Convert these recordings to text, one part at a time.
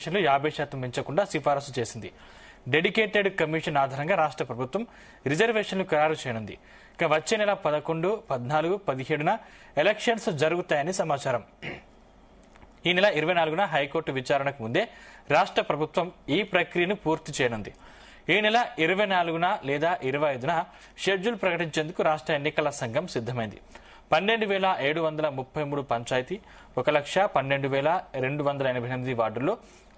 రిజర్వేషన్లు 50% మించకుండా సిఫారసు చేసింది. డెడికేటెడ్ కమిషన్ ఆధారంగా రాష్ట్ర ప్రభుత్వం రిజర్వేషన్లు ఖరారు చేయనుంది. ఇక వచ్చే నెల 11, 14, 17న ఎలక్షన్స్ జరుగుతాయని సమాచారం. ఈ నెల 24న హైకోర్టు విచారణకు ముందే రాష్ట్ర ప్రభుత్వం ఈ ప్రక్రియను పూర్తి చేయనుంది. ఈ నెల 24న లేదా 25న షెడ్యూల్ ప్రకటించేందుకు రాష్ట్ర ఎన్నికల సంఘం సిద్దమైంది. 12,733 పంచాయతీ, 1,12,288 వార్డుల్లో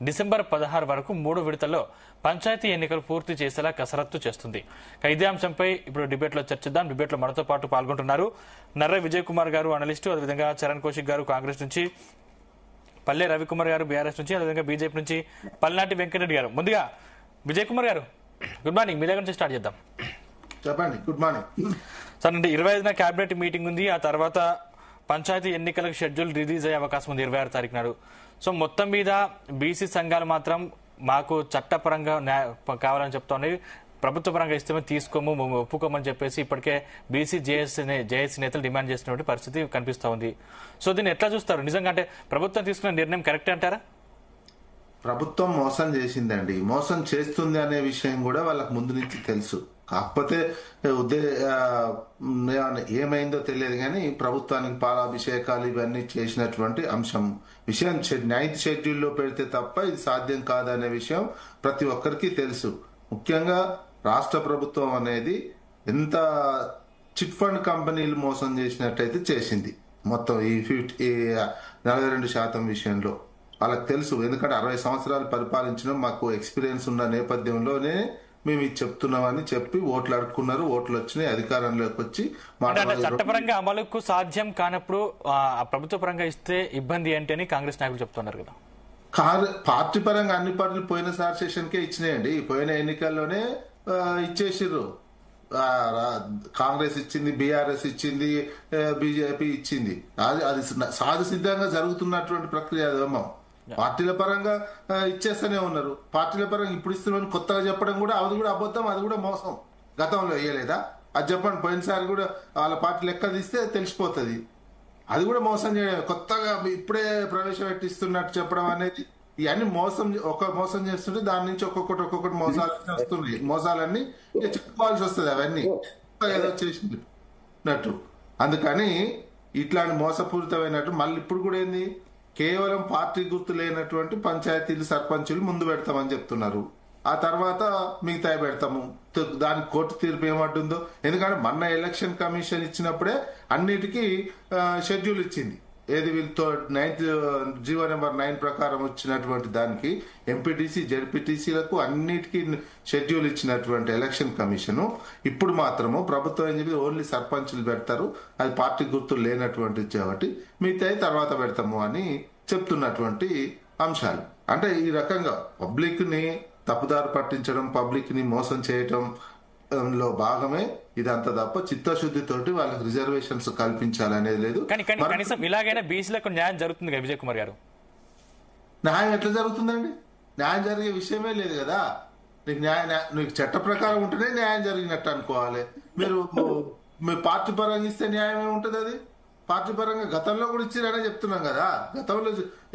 డిసెంబర్ 16 వరకు 3 విడతల్లో పంచాయతీ ఎన్నికలు పూర్తి చేసేలా కసరత్తు చేస్తుంది. ఇదే అంశంపై ఇప్పుడు డిబేట్ లో చర్చిద్దాం. డిబేట్ లో మనతో పాటు పాల్గొంటున్నారు నర్ర విజయ్ కుమార్ గారు, అనలిస్టు, అదేవిధంగా చరణ్ కౌశిక్ గారు కాంగ్రెస్ నుంచి, పల్లె రవికుమార్ గారు బీఆర్ఎస్ నుంచి, అదేవిధంగా బీజేపీ నుంచి పల్నాటి వెంకటరెడ్డి గారు. ముందుగా విజయ్ కుమార్ గారు, గుడ్ మార్నింగ్. మీ దగ్గర నుంచి స్టార్ట్ చేద్దాం. చెప్పండి. Good morning sir. అంటే 25న కేబినెట్ మీటింగ్ ఉంది. ఆ తర్వాత పంచాయతీ ఎన్నికలకు షెడ్యూల్ రిలీజ్ అయ్యే అవకాశం ఉంది 26 తారీఖు నాడు. సో మొత్తం మీద బీసీ సంఘాలు మాత్రం మాకు చట్టపరంగా కావాలని చెప్తా ప్రభుత్వ పరంగా ఇస్తే తీసుకోము, ఒప్పుకోమని చెప్పేసి ఇప్పటికే బీసీ జేఏసీ నేతలు డిమాండ్ చేసినటువంటి పరిస్థితి కనిపిస్తా ఉంది. సో దీన్ని ఎట్లా చూస్తారు? నిజంగా అంటే ప్రభుత్వం తీసుకున్న నిర్ణయం కరెక్ట్ అంటారా? ప్రభుత్వం మోసం చేసిందండి. మోసం చేస్తుంది అనే విషయం కూడా వాళ్ళకి ముందు నుంచి తెలుసు. కాకపోతే ఏమైందో తెలియదు కానీ ప్రభుత్వానికి పాలాభిషేకాలు ఇవన్నీ చేసినటువంటి అంశం విషయం 9th షెడ్యూల్లో పెడితే తప్ప ఇది సాధ్యం కాదనే విషయం ప్రతి ఒక్కరికి తెలుసు. ముఖ్యంగా రాష్ట్ర ప్రభుత్వం అనేది ఎంత చిట్ ఫండ్ కంపెనీలు మోసం చేసినట్టయితే చేసింది మొత్తం ఈ 42% విషయంలో వాళ్ళకి తెలుసు. ఎందుకంటే 60 సంవత్సరాలు పరిపాలించడం మాకు ఎక్స్పీరియన్స్ ఉన్న నేపథ్యంలోనే మేము ఇది చెప్తున్నామని చెప్పి ఓట్లు అడుక్కున్నారు. ఓట్లు వచ్చినాయి, అధికారంలోకి వచ్చి చట్టపరంగా అమలుకు సాధ్యం కానప్పుడు ప్రభుత్వ పరంగా ఇస్తే ఇబ్బంది ఏంటి అని కాంగ్రెస్ నాయకులు చెప్తున్నారు కదా. పార్టీ పరంగా అన్ని పార్టీలు పోయినసారి సెషన్కే ఇచ్చినాయండి. పోయిన ఎన్నికల్లోనే ఇచ్చేసిర్రు. కాంగ్రెస్ ఇచ్చింది, బీఆర్ఎస్ ఇచ్చింది, బీజేపీ ఇచ్చింది. అది సహజ సిద్ధంగా జరుగుతున్నటువంటి ప్రక్రియ. అదేమో పార్టీల పరంగా ఇచ్చేస్తూనే ఉన్నారు. పార్టీల పరంగా ఇప్పుడు ఇస్తున్నామని కొత్తగా చెప్పడం కూడా అది కూడా అబద్ధం, అది కూడా మోసం. గతంలో వేయలేదా? అది చెప్పండి. పోయినసారి కూడా వాళ్ళ పార్టీ లెక్క తీస్తే తెలిసిపోతుంది. అది కూడా మోసం చేయడం, కొత్తగా ఇప్పుడే ప్రవేశపెట్టిస్తున్నట్టు చెప్పడం అనేది ఇవన్నీ మోసం. మోసం చేస్తుంటే దాని నుంచి ఒక్కొక్కటి మోసాలు వస్తున్నాయి. మోసాలన్నీ చెప్పుకోవాల్సి వస్తుంది. అవన్నీ ఏదో చేసినట్టు. అందుకని ఇట్లాంటి మోసపూరితమైనట్టు మళ్ళీ ఇప్పుడు కూడా ఏంది, కేవలం పార్టీ గుర్తు లేనటువంటి పంచాయతీలు, సర్పంచులు ముందు పెడతామని చెప్తున్నారు. ఆ తర్వాత మిగతా పెడతాము. దానికి కోర్టు తీర్పు ఏమంటుందో. ఎందుకంటే మొన్న ఎలక్షన్ కమిషన్ ఇచ్చినప్పుడే అన్నిటికీ షెడ్యూల్ ఇచ్చింది. ఏది వీళ్ళతో 9th జీవో నెంబర్ 9 ప్రకారం వచ్చినటువంటి దానికి ఎంపీటీసీ, జెడ్పీటీసీలకు అన్నిటికీ షెడ్యూల్ ఇచ్చినటువంటి ఎలక్షన్ కమిషను ఇప్పుడు మాత్రము ప్రభుత్వం ఏం చెప్పి ఓన్లీ సర్పంచులు పెడతారు, అది పార్టీ గుర్తులు లేనటువంటి కాబట్టి మిగతా తర్వాత పెడతాము అని చెప్తున్నటువంటి అంశాలు. అంటే ఈ రకంగా పబ్లిక్ ని తప్పుదారి పట్టించడం, పబ్లిక్ ని మోసం చేయటం లో భాగమే ఇదంతా తప్ప చిత్తశుద్ధితోటి వాళ్ళకి రిజర్వేషన్స్ కల్పించాలనేది లేదు. కనీసం ఇలాగైనా బీసీలకు న్యాయం జరుగుతుంది కదా విజయ్ కుమార్ గారు? న్యాయం ఎట్లా జరుగుతుందండి? న్యాయం జరిగే విషయమే లేదు కదా. నీకు చట్ట ప్రకారం ఉంటేనే న్యాయం జరిగినట్టు అనుకోవాలి. మీ పార్టీ పరంగా ఇస్తే న్యాయం ఏముంటుంది? అది పార్టీ పరంగా గతంలో కూడా ఇచ్చిరనే చెప్తున్నాం కదా. గతంలో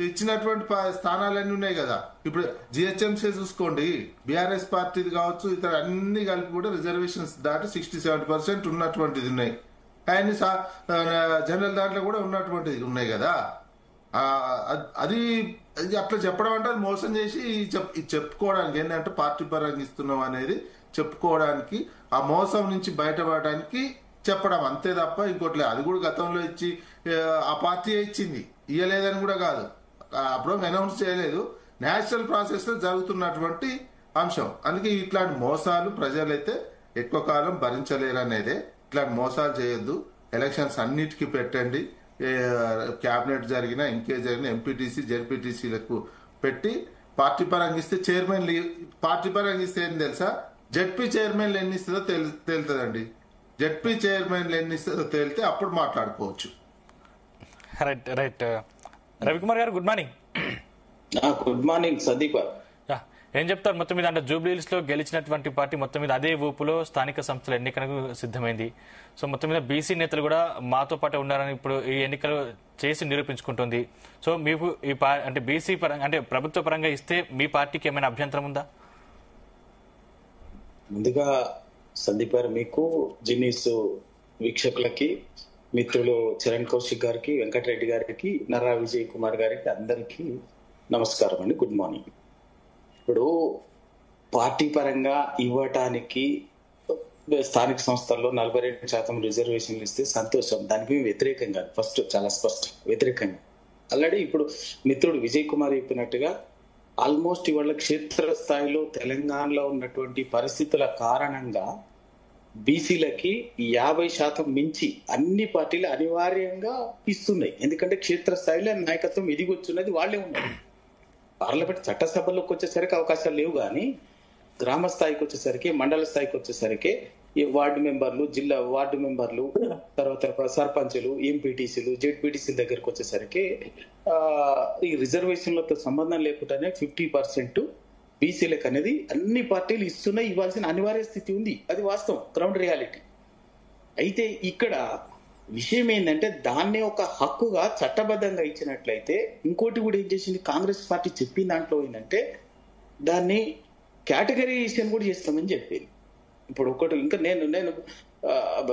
ఇచ్చినటువంటి స్థానాలన్నీ ఉన్నాయి కదా. ఇప్పుడు జిహెచ్ఎంసీ చూసుకోండి, బీఆర్ఎస్ పార్టీది కావచ్చు, ఇతర అన్ని కలిపి కూడా రిజర్వేషన్స్ దాటి 67% ఉన్నటువంటిది ఉన్నాయి. అవన్నీ జనరల్ దాంట్లో కూడా ఉన్నటువంటిది ఉన్నాయి కదా. అది అట్లా చెప్పడం అంటే అది మోసం చేసి చెప్పుకోవడానికి ఏంటంటే పార్టీ పరంగా ఇస్తున్నాం అనేది చెప్పుకోవడానికి, ఆ మోసం నుంచి బయటపడడానికి చెప్పడం అంతే తప్ప ఇంకోట్లే. అది కూడా గతంలో ఇచ్చి ఆ పార్టీ ఇచ్చింది, ఇయ్యలేదని కూడా కాదు. అప్పుడు అనౌన్స్ చేయలేదు. నేచురల్ ప్రాసెస్ లో జరుగుతున్నటువంటి అంశం. అందుకే ఇట్లాంటి మోసాలు ప్రజలైతే ఎక్కువ కాలం భరించలేరు అనేదే. ఇట్లాంటి మోసాలు చేయొద్దు. ఎలక్షన్స్ అన్నిటికీ పెట్టండి. క్యాబినెట్ జరిగినా ఇంకే జరిగినా ఎంపీటీసీ, జెడ్పీటీసీలకు పెట్టి పార్టీ పరంగా ఇస్తే చైర్మన్, పార్టీ పరంగా ఇస్తే ఏం తెలుసా, జెడ్పీ చైర్మన్లు ఎన్ని ఇస్తుందో తెలుతుందండి. జెడ్పీ చైర్మన్లు ఎన్ని ఇస్తుందో తేలితే అప్పుడు మాట్లాడుకోవచ్చు. Right right. Ravikumar garu good morning. Good morning Sadeep. ఏం చెప్తారు మొత్తం మీద? అంటే జూబ్లీహిల్స్ లో గెలిచినటువంటి పార్టీ మొత్తం మీద అదే ఊపులో స్థానిక సంస్థల ఎన్నికలకు సిద్ధమైంది. సో మొత్తం మీద బీసీ నేతలు కూడా మాతో పాటు ఉన్నారని ఇప్పుడు ఈ ఎన్నికలు చేసి నిరూపించుకుంటుంది. సో మీకు అంటే బీసీ పరంగా అంటే ప్రభుత్వ పరంగా ఇస్తే మీ పార్టీకి ఏమైనా అభ్యంతరం ఉందా? ముందుగా సందీప్ గారు, మీకు జిన్నీస్ వీక్షకులకి, మిత్రులు చరణ్ కౌశిక్ గారికి, వెంకటరెడ్డి గారికి, నర్రా విజయ్ కుమార్ గారికి అందరికీ నమస్కారం అండి. Good morning. ఇప్పుడు పార్టీ పరంగా ఇవ్వటానికి స్థానిక సంస్థల్లో 42% రిజర్వేషన్లు ఇస్తే సంతోషం, దానికి వ్యతిరేకం కాదు. ఫస్ట్ చాలా స్పష్టం వ్యతిరేకంగా. ఆల్రెడీ ఇప్పుడు మిత్రుడు విజయ్ కుమార్ చెప్పినట్టుగా ఆల్మోస్ట్ ఇవాళ క్షేత్ర స్థాయిలో తెలంగాణలో ఉన్నటువంటి పరిస్థితుల కారణంగా బీసీలకి 50% మించి అన్ని పార్టీలు అనివార్యంగా ఇస్తున్నాయి. ఎందుకంటే క్షేత్ర స్థాయిలో నాయకత్వం ఎదిగొచ్చున్నది వాళ్ళే ఉన్నారు. పార్లమెంట్ చట్టసభల్లోకి వచ్చేసరికి అవకాశాలు లేవు, కానీ గ్రామ స్థాయికి వచ్చేసరికి, మండల స్థాయికి వచ్చేసరికి ఈ వార్డు మెంబర్లు, జిల్లా వార్డు మెంబర్లు, తర్వాత సర్పంచులు, ఎంపీటీసీలు, జెడ్పీటీసీల దగ్గరకు వచ్చేసరికి ఈ రిజర్వేషన్లతో సంబంధం లేకుండానే 50% బీసీలకు అనేది అన్ని పార్టీలు ఇస్తున్నాయి, ఇవ్వాల్సిన అనివార్య స్థితి ఉంది. అది వాస్తవం, గ్రౌండ్ రియాలిటీ. అయితే ఇక్కడ విషయం ఏంటంటే దాన్ని ఒక హక్కుగా చట్టబద్ధంగా ఇచ్చినట్లయితే ఇంకోటి కూడా ఏం చేసింది కాంగ్రెస్ పార్టీ చెప్పిన దాంట్లో ఏంటంటే దాన్ని కేటగరైజేషన్ కూడా చేస్తామని చెప్పింది. ఇప్పుడు ఒకటి ఇంకా నేను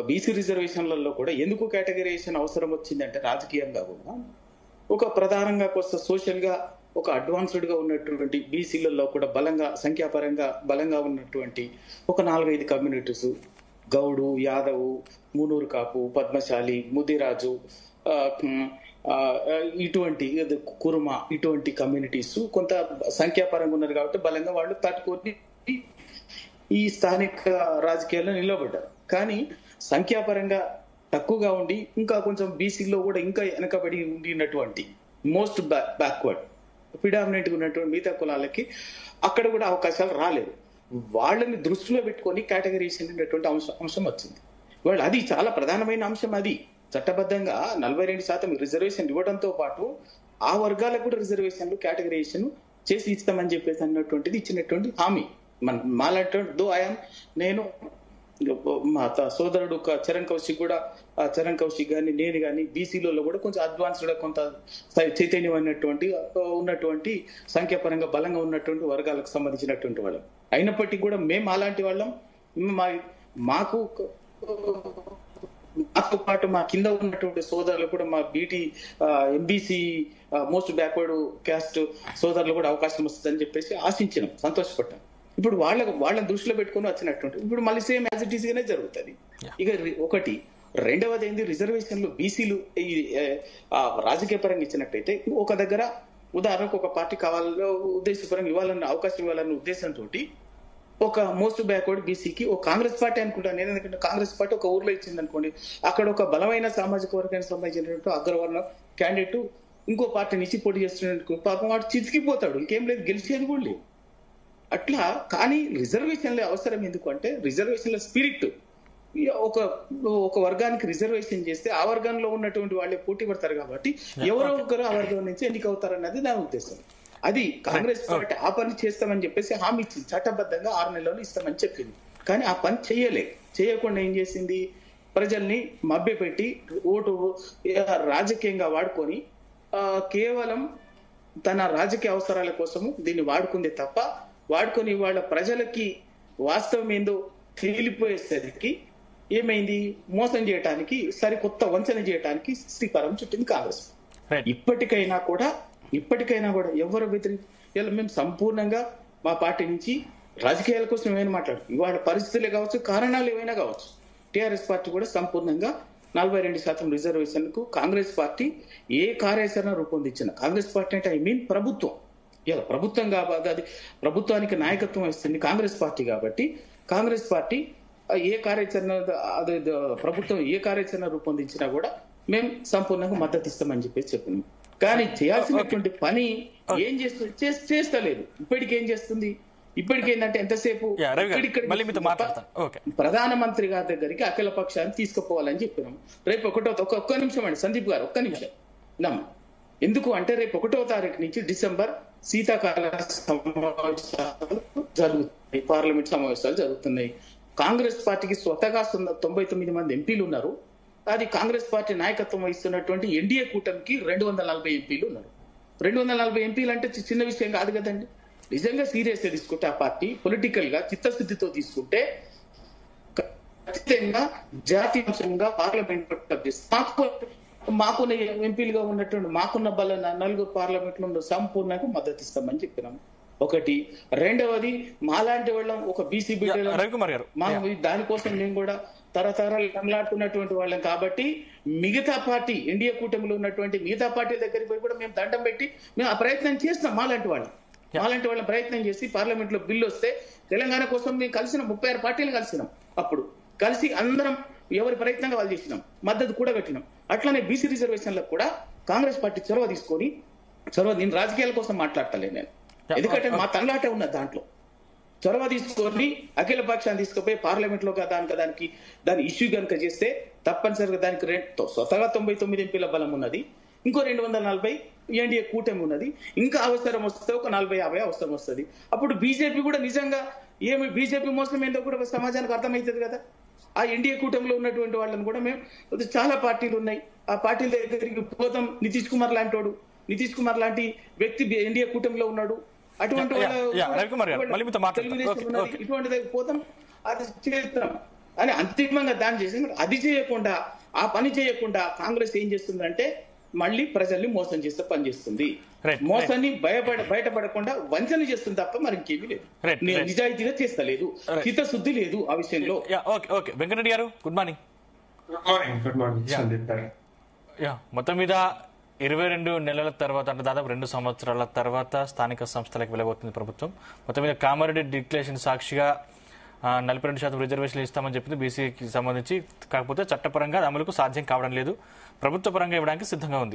బీసీ రిజర్వేషన్లలో కూడా ఎందుకు కేటగరైజేషన్ అవసరం వచ్చిందంటే రాజకీయంగా కూడా ఒక ప్రధానంగా కొంత సోషల్ గా ఒక అడ్వాన్స్డ్ గా ఉన్నటువంటి బీసీలలో కూడా బలంగా సంఖ్యాపరంగా బలంగా ఉన్నటువంటి ఒక 4-5 కమ్యూనిటీస్, గౌడు, యాదవ్, మునూరు కాపు, పద్మశాలి, ముదిరాజు, ఇటువంటి కురుమ, ఇటువంటి కమ్యూనిటీస్ కొంత సంఖ్యాపరంగా ఉన్నారు కాబట్టి బలంగా వాళ్ళు తట్టుకొని ఈ స్థానిక రాజకీయాల్లో నిలబడ్డారు. కానీ సంఖ్యాపరంగా తక్కువగా ఉండి ఇంకా కొంచెం బీసీలో కూడా ఇంకా వెనకబడి ఉండినటువంటి మోస్ట్ బ్యాక్వర్డ్ ప్రిడామినెంట్ గా ఉన్నటువంటి మిగతా కులాలకి అక్కడ కూడా అవకాశాలు రాలేదు. వాళ్ళని దృష్టిలో పెట్టుకొని కేటగరైజేషన్ అనేటువంటి అంశం వచ్చింది. వాళ్ళు అది చాలా ప్రధానమైన అంశం. అది చట్టబద్ధంగా 42% రిజర్వేషన్ ఇవ్వడంతో పాటు ఆ వర్గాలకు కూడా రిజర్వేషన్లు కేటగరైజేషన్ చేసి ఇస్తామని చెప్పేసి అన్నటువంటిది ఇచ్చినటువంటి హామీ. మాలాంటి నేను మా సోదరుడు చరణ్ కౌశిక్ గాని నేను గాని బీసీలలో కూడా కొంచెం అడ్వాన్స్డ్ కొంత చైతన్యం ఉన్నటువంటి సంఖ్యాపరంగా బలంగా ఉన్నటువంటి వర్గాలకు సంబంధించినటువంటి వాళ్ళం అయినప్పటికీ కూడా మేము అలాంటి వాళ్ళం. మాకు మాతో పాటు మా కింద ఉన్నటువంటి సోదరులు కూడా మా BT MBC most backward caste సోదరులు కూడా అవకాశం వస్తుందని చెప్పేసి ఆశించినాం, సంతోషపడ్డాం. ఇప్పుడు వాళ్ళని దృష్టిలో పెట్టుకుని వచ్చినటువంటి ఇప్పుడు మళ్ళీ సేమ్ యాజ్ ఇట్ ఈస్ గానే జరుగుతుంది. ఇక ఒకటి రెండవది ఏంది, రిజర్వేషన్లు బీసీలు రాజకీయ పరంగా ఇచ్చినట్టయితే ఒక దగ్గర ఉదాహరణకు ఒక పార్టీ కావాలో ఉద్దేశపరంగా ఇవ్వాలన్న అవకాశం ఇవ్వాలన్న ఉద్దేశంతో ఒక మోస్ట్ బ్యాక్వర్డ్ బీసీకి ఒక కాంగ్రెస్ పార్టీ అనుకుంటాను నేను, ఎందుకంటే కాంగ్రెస్ పార్టీ ఒక ఊర్లో ఇచ్చింది అనుకోండి, అక్కడ ఒక బలమైన సామాజిక వర్గానికి సంబంధించినటువంటి అగ్రవర్ణ క్యాండిడేట్ ఇంకో పార్టీని ఇచ్చి పోటీ చేస్తున్నట్టు పాపం వాడు చితికిపోతాడు, ఇంకేం లేదు, గెలిచేది కూడా లేదు. అట్లా కానీ రిజర్వేషన్ల అవసరం ఎందుకు అంటే రిజర్వేషన్ల స్పిరిట్ ఒక వర్గానికి రిజర్వేషన్ చేస్తే ఆ వర్గంలో ఉన్నటువంటి వాళ్ళే పోటీ పడతారు కాబట్టి ఎవరో ఒకరు ఆ వర్గం నుంచి ఎన్నికవుతారు అన్నది నా ఉద్దేశం. అది కాంగ్రెస్ పార్టీ ఆ పని చేస్తామని చెప్పేసి హామీ ఇచ్చింది, చట్టబద్ధంగా 6 నెలల్లో ఇస్తామని చెప్పింది. కానీ ఆ పని చేయకుండా ఏం చేసింది, ప్రజల్ని మభ్యపెట్టి ఓటు రాజకీయంగా వాడుకొని కేవలం తన రాజకీయ అవసరాల కోసము దీన్ని వాడుకుందే తప్ప వాడుకొని వాళ్ళ ప్రజలకి వాస్తవం ఏందో తేలిపోయేసరికి ఏమైంది, మోసం చేయడానికి సరికొత్త వంచన చేయడానికి శ్రీకారం చుట్టింది కాంగ్రెస్. ఇప్పటికైనా కూడా ఎవరు మేము సంపూర్ణంగా మా పార్టీ నుంచి రాజకీయాల కోసం ఏమైనా మాట్లాడుతుంది, ఇవాళ పరిస్థితులే కావచ్చు, కారణాలు ఏమైనా కావచ్చు, టీఆర్ఎస్ పార్టీ కూడా సంపూర్ణంగా 42% రిజర్వేషన్కు కాంగ్రెస్ పార్టీ ఏ కార్యాచరణ రూపొందించిన, కాంగ్రెస్ పార్టీ అంటే ప్రభుత్వం, ఇలా ప్రభుత్వం కాబట్టి అది ప్రభుత్వానికి నాయకత్వం ఇస్తుంది కాంగ్రెస్ పార్టీ కాబట్టి కాంగ్రెస్ పార్టీ ఏ కార్యాచరణ ప్రభుత్వం ఏ కార్యాచరణ రూపొందించినా కూడా మేము సంపూర్ణంగా మద్దతు ఇస్తామని చెప్పేసి చెప్పినాం. కానీ చేయాల్సినటువంటి పని ఏం చేస్తలేదు. ఇప్పటికేం చేస్తుంది, ఇప్పటికేంటంటే ఎంతసేపు ప్రధానమంత్రి గారి దగ్గరికి అఖిల పక్షాన్ని తీసుకుపోవాలని చెప్పినాం. రేపు ఒక్క నిమిషం అండి సందీప్ గారు, ఒక్క నిమిషం. ఎందుకు అంటే రేపు 1వ తారీఖు నుంచి డిసెంబర్ శీతాకాల సమావేశాలు జరుగుతున్నాయి, పార్లమెంట్ సమావేశాలు జరుగుతున్నాయి. కాంగ్రెస్ పార్టీకి స్వతగా 99 మంది ఎంపీలు ఉన్నారు. అది కాంగ్రెస్ పార్టీ నాయకత్వం వహిస్తున్నటువంటి ఎన్డీఏ కూటమికి 240 ఎంపీలు ఉన్నారు. 240 ఎంపీలు అంటే చిన్న విషయం కాదు కదండి. నిజంగా సీరియస్ గా తీసుకుంటే ఆ పార్టీ పొలిటికల్ గా చిత్తశుద్ధితో తీసుకుంటే ఖచ్చితంగా జాతీయాంశంగా పార్లమెంట్ మాకున్న ఎంపీలుగా ఉన్నటువంటి మాకున్న బల 4 పార్లమెంట్లో సంపూర్ణంగా మద్దతు ఇస్తామని చెప్పినాం. ఒకటి. రెండవది, మాలాంటి వాళ్ళం ఒక బీసీ బిడ్డలు రవికుమార్ గారు, దానికోసం మేము కూడా తరతరాలు కనలాడుతున్నటువంటి వాళ్ళం కాబట్టి మిగతా పార్టీ ఎన్డీఏ కూటమిలో ఉన్నటువంటి మిగతా పార్టీల దగ్గరికి పోయి కూడా మేము దండం పెట్టి మేము ఆ ప్రయత్నం చేస్తాం. మాలాంటి వాళ్ళని ప్రయత్నం చేసి పార్లమెంట్ లో బిల్లు వస్తే తెలంగాణ కోసం మేము కలిసినాం, 36 పార్టీలు కలిసినాం. అప్పుడు కలిసి అందరం ఎవరి ప్రయత్నంగా వాళ్ళు చేసినాం, మద్దతు కూడా పెట్టినాం. అట్లానే బీసీ రిజర్వేషన్లకు కూడా కాంగ్రెస్ పార్టీ చొరవ తీసుకొని నేను రాజకీయాల కోసం మాట్లాడతలేదు నేను, ఎందుకంటే మా తనలాటే ఉన్నది. దాంట్లో చొరవ తీసుకొని అఖిల పక్షాన్ని తీసుకుపోయి పార్లమెంట్ లో దాని ఇష్యూ కనుక చేస్తే తప్పనిసరిగా దానికి స్వతగా 99 ఎంపీల బలం ఉన్నది, ఇంకో 240 ఎన్డీఏ కూటమి ఉన్నది, ఇంకా అవసరం వస్తే ఒక 40-50 అవసరం వస్తుంది. అప్పుడు బీజేపీ కూడా నిజంగా బీజేపీ మోసం ఏంటో కూడా సమాజానికి అర్థమవుతుంది కదా. ఆ ఎన్డీఏ కూటమిలో ఉన్నటువంటి వాళ్ళని కూడా మేము చాలా పార్టీలు ఉన్నాయి, ఆ పార్టీల దగ్గరికి పోతాం. నితీష్ కుమార్ లాంటి వ్యక్తి ఎన్డీఏ కూటమిలో ఉన్నాడు. అటువంటి ఇటువంటి దగ్గర పోతాం, అది చేస్తాం అని అంతిమంగా దాన్ని చేసి అది చేయకుండా ఆ పని చేయకుండా కాంగ్రెస్ ఏం చేస్తుందంటే మళ్ళీ ప్రజల్ని మోసం చేస్తే పని చేస్తుంది. మోసాన్ని బయటపడకుండా వంచన చేస్తుంది తప్ప మరి ఇంకేమీ లేదు. నిజాయితీగా చేస్తలేదు, చిత్తశుద్ధి లేదు ఆ విషయంలో. వెంకటరెడ్డి గారు, గుడ్ మార్నింగ్. మొత్తం మీద 22 నెలల తర్వాత, అంటే దాదాపు 2 సంవత్సరాల తర్వాత స్థానిక సంస్థలకు వెళ్ళబోతుంది ప్రభుత్వం. మొత్తం మీద కామారెడ్డి డిక్లరేషన్ సాక్షిగా 42% రిజర్వేషన్లు ఇస్తామని చెప్పింది బీసీకి సంబంధించి. కాకపోతే చట్టపరంగా అమలుకు సాధ్యం కావడం లేదు, ప్రభుత్వ పరంగా ఇవ్వడానికి సిద్ధంగా ఉంది.